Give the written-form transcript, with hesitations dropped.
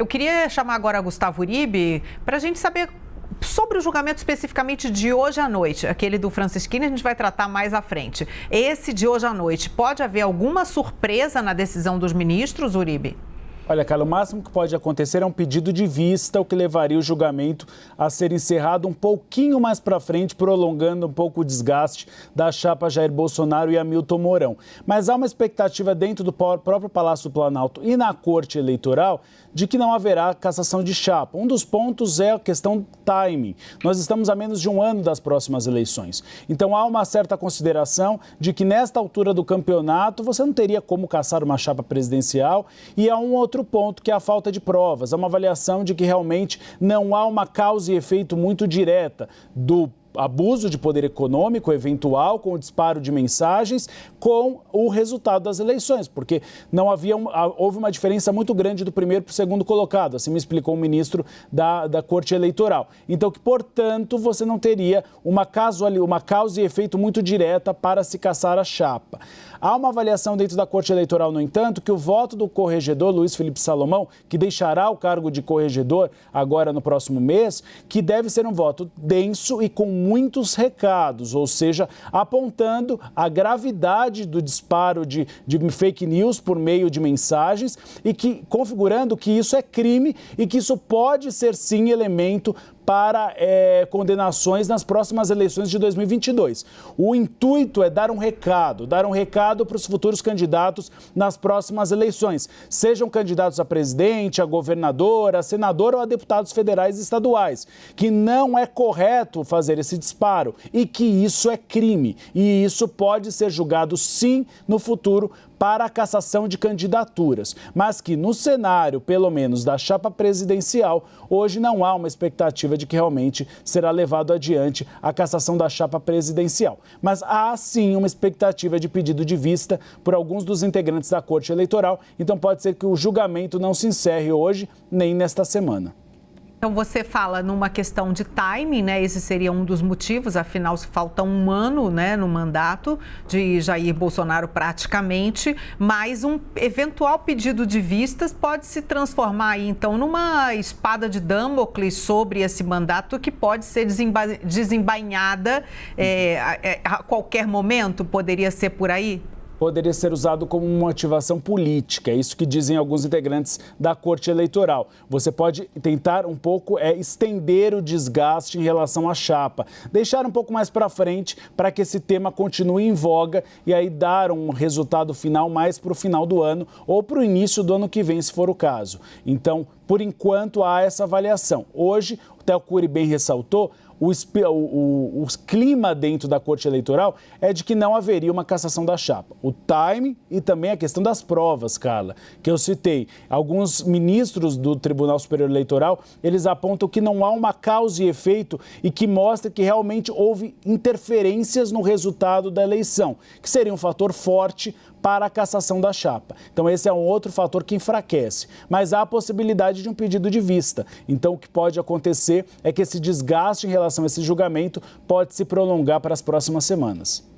Eu queria chamar agora Gustavo Uribe para a gente saber sobre o julgamento especificamente de hoje à noite. Aquele do Francisquini a gente vai tratar mais à frente. Esse de hoje à noite, pode haver alguma surpresa na decisão dos ministros, Uribe? Olha, Carla, o máximo que pode acontecer é um pedido de vista, o que levaria o julgamento a ser encerrado um pouquinho mais para frente, prolongando um pouco o desgaste da chapa Jair Bolsonaro e Hamilton Mourão. Mas há uma expectativa dentro do próprio Palácio do Planalto e na Corte Eleitoral de que não haverá cassação de chapa. Um dos pontos é a questão do timing. Nós estamos a menos de um ano das próximas eleições. Então há uma certa consideração de que nesta altura do campeonato você não teria como cassar uma chapa presidencial, e há um outro ponto que é a falta de provas. É uma avaliação de que realmente não há uma causa e efeito muito direta do abuso de poder econômico eventual com o disparo de mensagens com o resultado das eleições, porque houve uma diferença muito grande do primeiro para o segundo colocado, assim me explicou o ministro da Corte Eleitoral. Então, que, portanto, você não teria uma causa e efeito muito direta para se cassar a chapa. Há uma avaliação dentro da Corte Eleitoral, no entanto, que o voto do corregedor Luiz Felipe Salomão, que deixará o cargo de corregedor agora no próximo mês, que deve ser um voto denso e com muitos recados, ou seja, apontando a gravidade do disparo de fake news por meio de mensagens e configurando que isso é crime e que isso pode ser sim elemento para condenações nas próximas eleições de 2022. O intuito é dar um recado para os futuros candidatos nas próximas eleições, sejam candidatos a presidente, a governador, a senador ou a deputados federais e estaduais, que não é correto fazer esse disparo e que isso é crime e isso pode ser julgado sim no futuro para a cassação de candidaturas, mas que no cenário, pelo menos da chapa presidencial, hoje não há uma expectativa de que realmente será levado adiante a cassação da chapa presidencial. Mas há sim uma expectativa de pedido de vista por alguns dos integrantes da Corte Eleitoral, então pode ser que o julgamento não se encerre hoje nem nesta semana. Então você fala numa questão de timing, né? Esse seria um dos motivos, afinal falta um ano, né, no mandato de Jair Bolsonaro praticamente, mas um eventual pedido de vistas pode se transformar aí, então, numa espada de Damocles sobre esse mandato que pode ser desembainhada a qualquer momento, poderia ser por aí? Poderia ser usado como uma motivação política, é isso que dizem alguns integrantes da Corte Eleitoral. Você pode tentar um pouco estender o desgaste em relação à chapa, deixar um pouco mais para frente para que esse tema continue em voga e aí dar um resultado final mais para o final do ano ou para o início do ano que vem, se for o caso. Então, por enquanto, há essa avaliação. Hoje, o Theo Cury bem ressaltou, o clima dentro da Corte Eleitoral é de que não haveria uma cassação da chapa. O timing e também a questão das provas, Carla, que eu citei. Alguns ministros do Tribunal Superior Eleitoral, eles apontam que não há uma causa e efeito e que mostra que realmente houve interferências no resultado da eleição, que seria um fator forte para a cassação da chapa. Então esse é um outro fator que enfraquece. Mas há a possibilidade de um pedido de vista. Então o que pode acontecer é que esse desgaste em relação a esse julgamento pode se prolongar para as próximas semanas.